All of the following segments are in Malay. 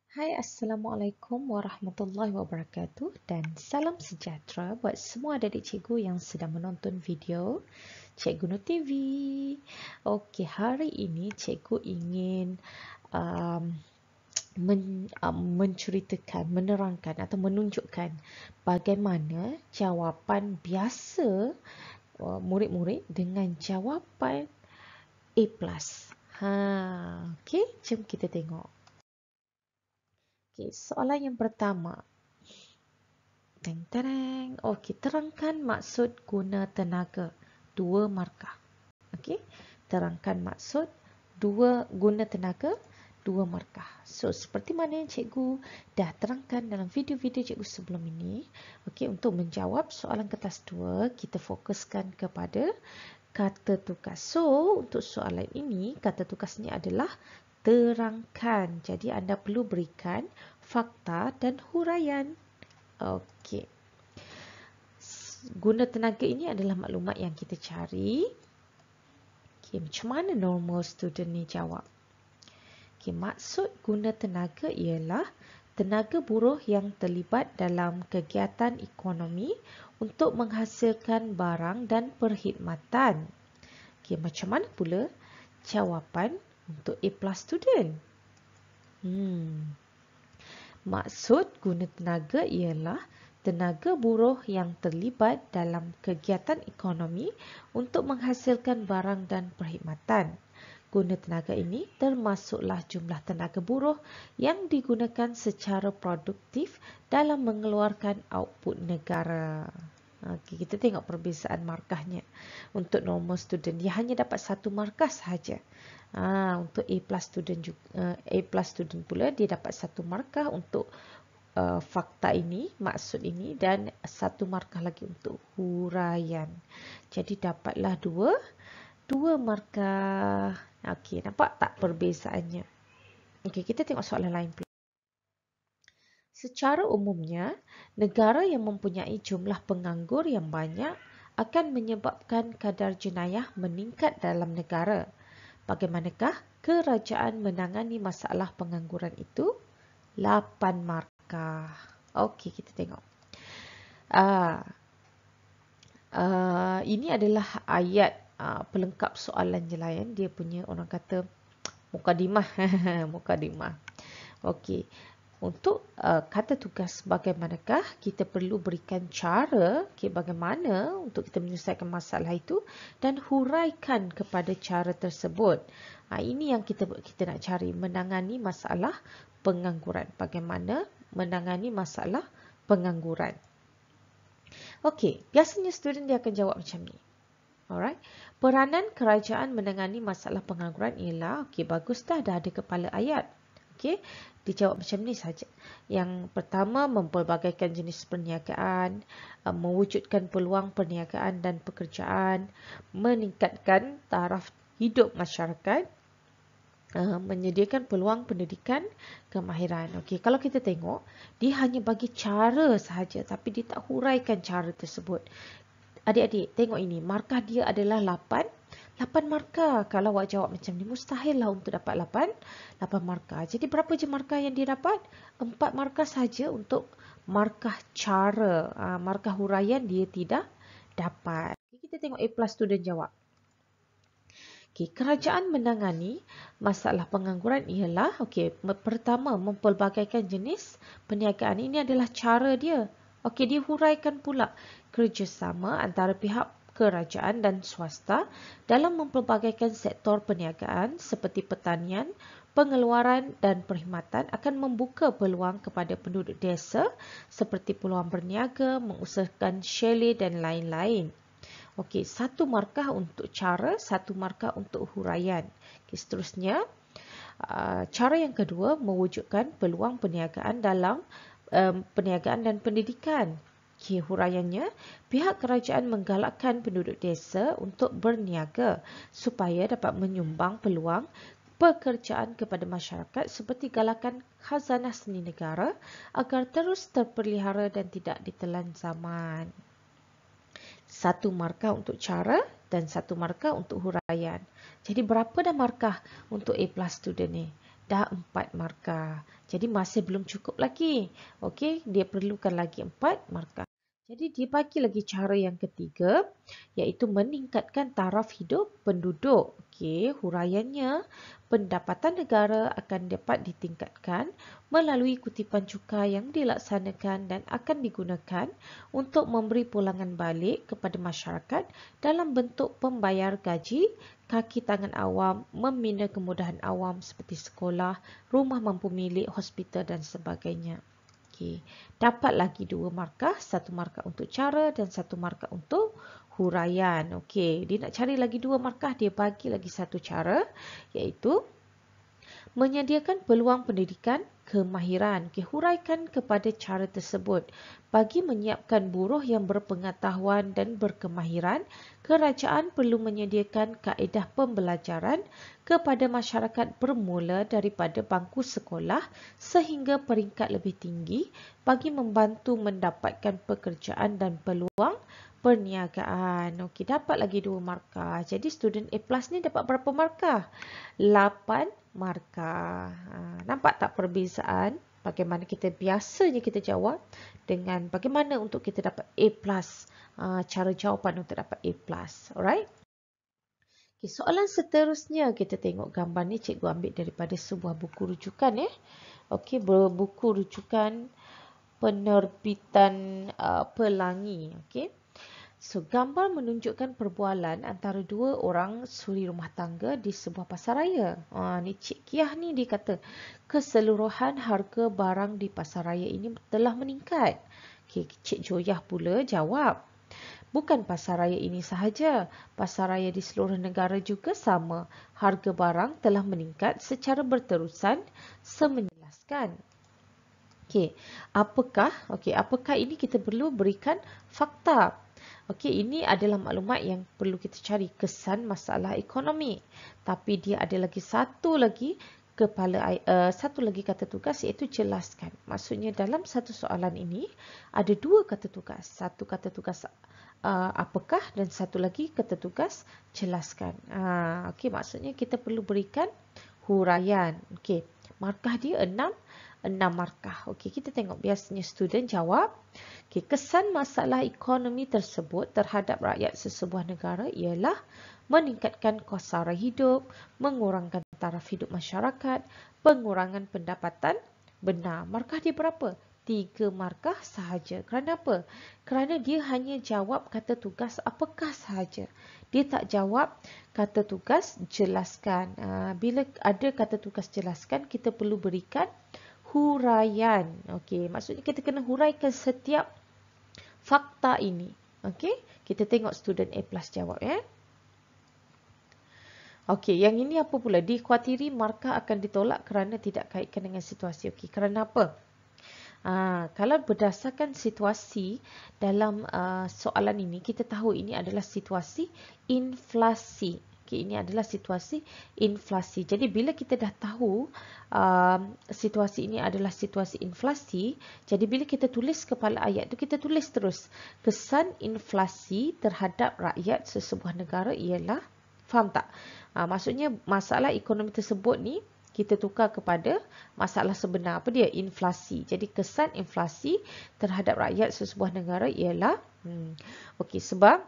Hai, Assalamualaikum warahmatullahi wabarakatuh dan salam sejahtera buat semua adik-adik cikgu yang sedang menonton video Cikgu Nur TV. Okey, hari ini cikgu ingin um, menceritakan, menerangkan atau menunjukkan bagaimana jawapan biasa murid-murid dengan jawapan A+. Okey, jom kita tengok. Okey, soalan yang pertama. Teng-tereng. Okey, terangkan maksud guna tenaga. 2 markah. Okey, terangkan maksud guna tenaga 2 markah. So, seperti mana yang cikgu dah terangkan dalam video-video cikgu sebelum ini. Okey, untuk menjawab soalan kertas 2, kita fokuskan kepada kata tugas. So, untuk soalan ini, kata tugasnya adalah terangkan. Jadi, anda perlu berikan fakta dan huraian. Okey. Guna tenaga ini adalah maklumat yang kita cari. Okey, macam mana normal student ni jawab? Okey, maksud guna tenaga ialah tenaga buruh yang terlibat dalam kegiatan ekonomi untuk menghasilkan barang dan perkhidmatan. Okey, macam mana pula jawapan untuk A+ student? Maksud guna tenaga ialah tenaga buruh yang terlibat dalam kegiatan ekonomi untuk menghasilkan barang dan perkhidmatan. Guna tenaga ini termasuklah jumlah tenaga buruh yang digunakan secara produktif dalam mengeluarkan output negara. Okey, kita tengok perbezaan markahnya. Untuk normal student, dia hanya dapat 1 markah sahaja. Untuk A+ student juga, A+ student pula dia dapat 1 markah untuk fakta ini, maksud ini, dan 1 markah lagi untuk huraian. Jadi dapatlah 2 markah. Okey, nampak tak perbezaannya? Okey, kita tengok soalan lain pula. Secara umumnya, negara yang mempunyai jumlah penganggur yang banyak akan menyebabkan kadar jenayah meningkat dalam negara. Bagaimanakah kerajaan menangani masalah pengangguran itu? 8 markah. Okey, kita tengok. Ini adalah ayat pelengkap soalan je lah. Dia punya orang kata mukadimah. Mukadimah. Okey. Untuk kata tugas bagaimanakah kita perlu berikan cara bagaimana untuk kita menyelesaikan masalah itu dan huraikan kepada cara tersebut. Ini yang kita nak cari, menangani masalah pengangguran. Bagaimana menangani masalah pengangguran. Okey, biasanya student dia akan jawab macam ni. Alright. Peranan kerajaan menangani masalah pengangguran ialah, okey, bagus dah ada kepala ayat. Okey, dijawab macam ni saja. Yang pertama, mempelbagaikan jenis perniagaan, mewujudkan peluang perniagaan dan pekerjaan, meningkatkan taraf hidup masyarakat, menyediakan peluang pendidikan, kemahiran. Okey, kalau kita tengok, dia hanya bagi cara sahaja tapi dia tak huraikan cara tersebut. Adik-adik, tengok ini. Markah dia adalah 8 markah. Kalau awak jawab macam ni, mustahil lah untuk dapat 8 markah. Jadi, berapa je markah yang dia dapat? 4 markah saja untuk markah cara. Markah huraian dia tidak dapat. Kita tengok A+ student jawab. Okay, kerajaan menangani masalah pengangguran ialah, pertama, mempelbagaikan jenis perniagaan. Ini adalah cara dia. Okey, dia huraikan pula kerjasama antara pihak kerajaan dan swasta dalam mempelbagaikan sektor perniagaan seperti pertanian, pengeluaran dan perkhidmatan akan membuka peluang kepada penduduk desa seperti peluang berniaga, mengusahakan chalet dan lain-lain. Okey, 1 markah untuk cara, 1 markah untuk huraian. Okey, seterusnya, cara yang kedua, mewujudkan peluang perniagaan dalam perniagaan dan pendidikan. Okey, huraiannya, pihak kerajaan menggalakkan penduduk desa untuk berniaga supaya dapat menyumbang peluang pekerjaan kepada masyarakat seperti galakan khazanah seni negara agar terus terpelihara dan tidak ditelan zaman. 1 markah untuk cara dan 1 markah untuk huraian. Jadi berapa dah markah untuk A+ student ni? dah 4 markah. Jadi masih belum cukup lagi. Okey, dia perlukan lagi 4 markah. Jadi dia bagi lagi cara yang ketiga, iaitu meningkatkan taraf hidup penduduk. Okey, huraiannya, pendapatan negara akan dapat ditingkatkan melalui kutipan cukai yang dilaksanakan dan akan digunakan untuk memberi pulangan balik kepada masyarakat dalam bentuk pembayar gaji, kaki tangan awam, membina kemudahan awam seperti sekolah, rumah mampu milik, hospital dan sebagainya. Okey, dapat lagi 2 markah, 1 markah untuk cara dan 1 markah untuk huraian. Okey, dia nak cari lagi 2 markah, dia bagi lagi 1 cara, iaitu menyediakan peluang pendidikan kemahiran. Okey, huraikan kepada cara tersebut. Bagi menyiapkan buruh yang berpengetahuan dan berkemahiran, kerajaan perlu menyediakan kaedah pembelajaran kepada masyarakat bermula daripada bangku sekolah sehingga peringkat lebih tinggi bagi membantu mendapatkan pekerjaan dan peluang perniagaan. Okey, dapat lagi 2 markah. Jadi student A+ ni dapat berapa markah? 8 markah. Nampak tak perbezaan bagaimana kita biasanya kita jawab dengan bagaimana untuk kita dapat A+, cara jawapan untuk dapat A+. Alright? Okay, soalan seterusnya kita tengok gambar ni cikgu ambil daripada sebuah buku rujukan. Okey, buku rujukan penerbitan Pelangi. Okey. So, gambar menunjukkan perbualan antara 2 orang suri rumah tangga di sebuah pasaraya. Ni Cik Kiah ni dia kata, keseluruhan harga barang di pasaraya ini telah meningkat. Okay, Cik Joyah pula jawab, bukan pasaraya ini sahaja, pasaraya di seluruh negara juga sama. Harga barang telah meningkat secara berterusan semenjelaskan. Apakah ini kita perlu berikan fakta. Okey, ini adalah maklumat yang perlu kita cari, kesan masalah ekonomi. Tapi dia ada lagi satu lagi kata tugas, iaitu jelaskan. Maksudnya dalam satu soalan ini ada 2 kata tugas. Satu kata tugas apakah dan satu lagi kata tugas jelaskan. Okey, maksudnya kita perlu berikan huraian. Okey, markah dia 6 markah. Okey, kita tengok biasanya student jawab. Okey, kesan masalah ekonomi tersebut terhadap rakyat sesebuah negara ialah meningkatkan kos sara hidup, mengurangkan taraf hidup masyarakat, pengurangan pendapatan. Benar. Markah dia berapa? 3 markah sahaja. Kerana apa? Kerana dia hanya jawab kata tugas apakah sahaja. Dia tak jawab kata tugas jelaskan. Bila ada kata tugas jelaskan, kita perlu berikan huraian. Okey, maksudnya kita kena huraikan setiap fakta ini. Okey, kita tengok student A+ jawab ya. Okey, yang ini apa pula? Dikhawatiri markah akan ditolak kerana tidak kaitkan dengan situasi. Okey, kerana apa? Kalau berdasarkan situasi dalam soalan ini, kita tahu ini adalah situasi inflasi. Okay, ini adalah situasi inflasi. Jadi bila kita dah tahu situasi ini adalah situasi inflasi, jadi bila kita tulis kepala ayat tu, kita tulis terus. Kesan inflasi terhadap rakyat sesebuah negara ialah, faham tak? Maksudnya masalah ekonomi tersebut ni, kita tukar kepada masalah sebenar. Apa dia? Inflasi. Jadi kesan inflasi terhadap rakyat sesebuah negara ialah, okey, sebab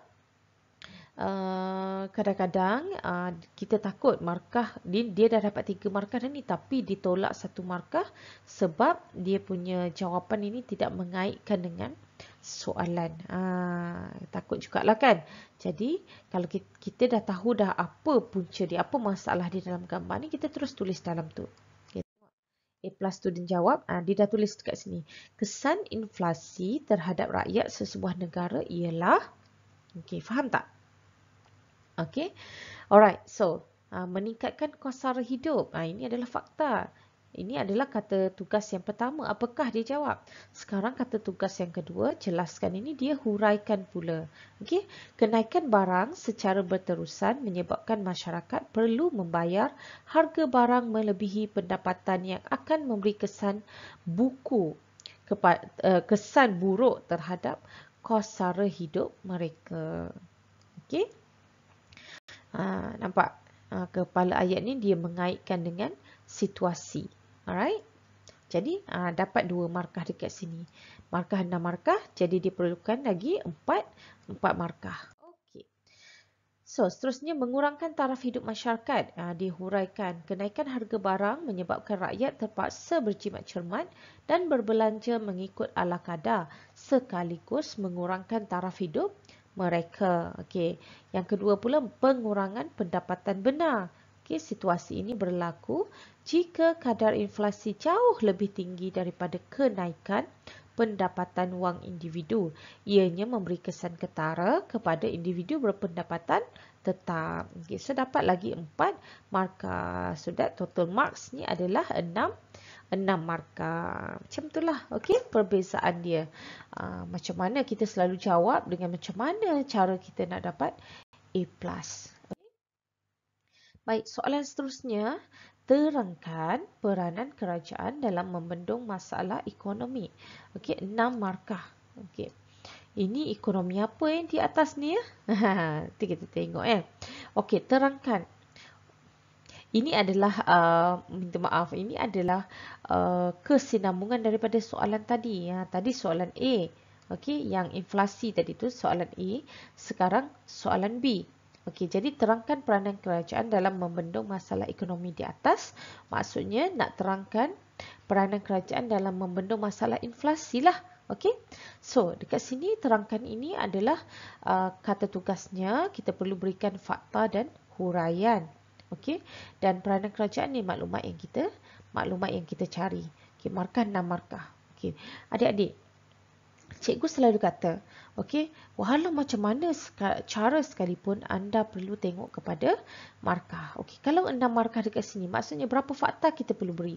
kadang-kadang kita takut markah dia dah dapat 3 markah dah ni, tapi ditolak 1 markah sebab dia punya jawapan ini tidak mengaitkan dengan soalan. Takut jugalah kan. Jadi kalau kita dah tahu dah apa punca dia, apa masalah dia dalam gambar ni, kita terus tulis dalam tu. A+ student jawab, dia dah tulis dekat sini. Kesan inflasi terhadap rakyat sesebuah negara ialah, okey, faham tak? Okay, alright. So, meningkatkan kos sara hidup. Ini adalah fakta. Ini adalah kata tugas yang pertama. Apakah dia jawab? Sekarang kata tugas yang kedua, jelaskan ini dia huraikan pula. Okay, kenaikan barang secara berterusan menyebabkan masyarakat perlu membayar harga barang melebihi pendapatan yang akan memberi kesan kesan buruk terhadap kos sara hidup mereka. Okay. Nampak kepala ayat ni dia mengaitkan dengan situasi. Alright. Jadi dapat 2 markah dekat sini. Markah 6 markah, jadi diperlukan lagi 4 markah. Okey. So, seterusnya mengurangkan taraf hidup masyarakat. Dihuraikan. Kenaikan harga barang menyebabkan rakyat terpaksa berjimat cermat dan berbelanja mengikut ala kadar sekaligus mengurangkan taraf hidup mereka. Okey. Yang kedua pula, pengurangan pendapatan benar. Okay, situasi ini berlaku jika kadar inflasi jauh lebih tinggi daripada kenaikan pendapatan wang individu. Ianya memberi kesan ketara kepada individu berpendapatan tetap. Okay, so dapat lagi 4 markah. So that total marks ni adalah 6 markah. Macam itulah, okey, perbezaan dia. Macam mana kita selalu jawab dengan macam mana cara kita nak dapat A+. Baik, soalan seterusnya, terangkan peranan kerajaan dalam membendung masalah ekonomi. Okey, 6 markah. Okey. Ini ekonomi apa yang di atas ni ya? Nanti kita tengok Okey, terangkan. Ini adalah minta maaf, ini adalah kesinambungan daripada soalan tadi. Tadi soalan A. Okey, yang inflasi tadi tu soalan A, sekarang soalan B. Okey, jadi terangkan peranan kerajaan dalam membendung masalah ekonomi di atas. Maksudnya nak terangkan peranan kerajaan dalam membendung masalah inflasi lah. Okey. So, dekat sini terangkan ini adalah kata tugasnya. Kita perlu berikan fakta dan huraian. Okey. Dan peranan kerajaan ni maklumat yang kita cari. Okey, markah 6 markah. Okey. Adik-adik, cikgu selalu kata, okey, walau macam mana cara sekalipun anda perlu tengok kepada markah. Okey, kalau 6 markah dekat sini, maksudnya berapa fakta kita perlu beri?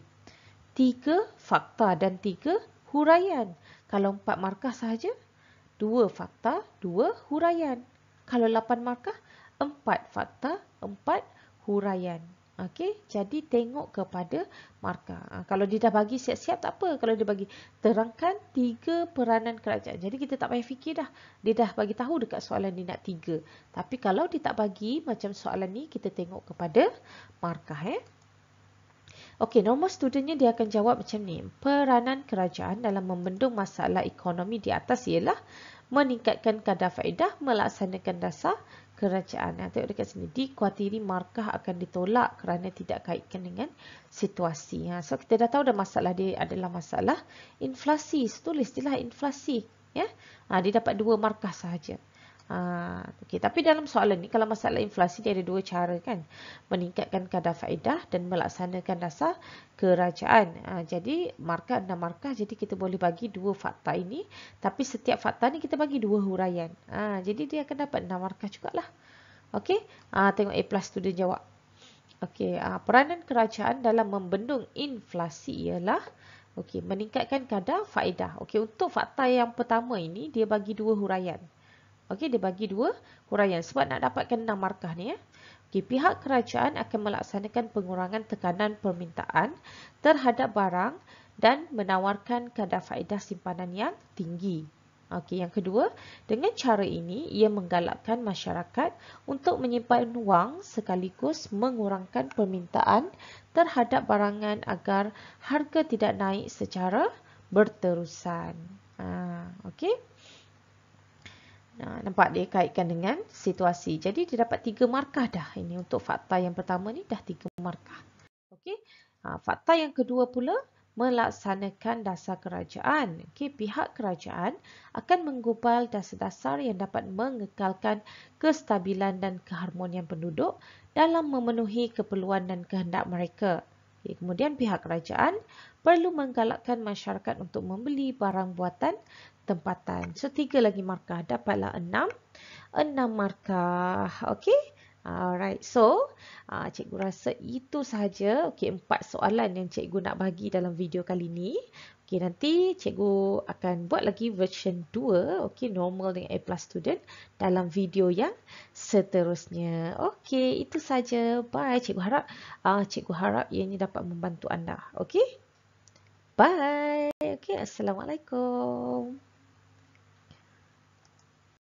3 fakta dan 3 huraian. Kalau 4 markah sahaja, 2 fakta, 2 huraian. Kalau 8 markah, 4 fakta, 4 huraian. Okey, jadi tengok kepada markah. Kalau dia dah bagi siap-siap tak apa. Kalau dia bagi terangkan 3 peranan kerajaan. Jadi kita tak payah fikir dah. Dia dah bagi tahu dekat soalan ni nak 3. Tapi kalau dia tak bagi macam soalan ni, kita tengok kepada markah Okey, normal studentnya dia akan jawab macam ni. Peranan kerajaan dalam membendung masalah ekonomi di atas ialah meningkatkan kadar faedah, melaksanakan dasar kerajaan. Tengok dekat sini. Dikuatiri markah akan ditolak kerana tidak kaitkan dengan situasi. So, kita dah tahu dah masalah dia adalah masalah inflasi. So, tulis istilah inflasi. Dia dapat 2 markah sahaja. Okay. Tapi dalam soalan ni, kalau masalah inflasi, dia ada 2 cara kan. Meningkatkan kadar faedah dan melaksanakan dasar kerajaan. Jadi, markah 6 markah. Jadi, kita boleh bagi 2 fakta ini. Tapi setiap fakta ni kita bagi 2 huraian. Jadi, dia akan dapat 6 markah jugalah. Okey. Tengok A+ student jawab. Okey. Peranan kerajaan dalam membendung inflasi ialah meningkatkan kadar faedah. Okey, untuk fakta yang pertama ini, dia bagi 2 huraian. Okey, dia bagi 2 huraian sebab nak dapatkan 6 markah ni Okey, pihak kerajaan akan melaksanakan pengurangan tekanan permintaan terhadap barang dan menawarkan kadar faedah simpanan yang tinggi. Okey, yang kedua, dengan cara ini ia menggalakkan masyarakat untuk menyimpan wang sekaligus mengurangkan permintaan terhadap barangan agar harga tidak naik secara berterusan. Okey. Nampak dia kaitkan dengan situasi. Jadi dia dapat 3 markah dah. Ini untuk fakta yang pertama ni dah 3 markah. Okey. Fakta yang kedua pula melaksanakan dasar kerajaan. Okey, pihak kerajaan akan menggubal dasar-dasar yang dapat mengekalkan kestabilan dan keharmonian penduduk dalam memenuhi keperluan dan kehendak mereka. Okey, kemudian pihak kerajaan perlu menggalakkan masyarakat untuk membeli barang buatan tempatan. So, 3 lagi markah. Dapatlah 6 markah. Okey. Alright. So, cikgu rasa itu sahaja. Okey, 4 soalan yang cikgu nak bagi dalam video kali ni. Okey, nanti cikgu akan buat lagi version 2. Okey, normal dengan A+ student dalam video yang seterusnya. Okey, itu sahaja. Bye. Cikgu harap ianya dapat membantu anda. Okey. Bye. Okey, Assalamualaikum.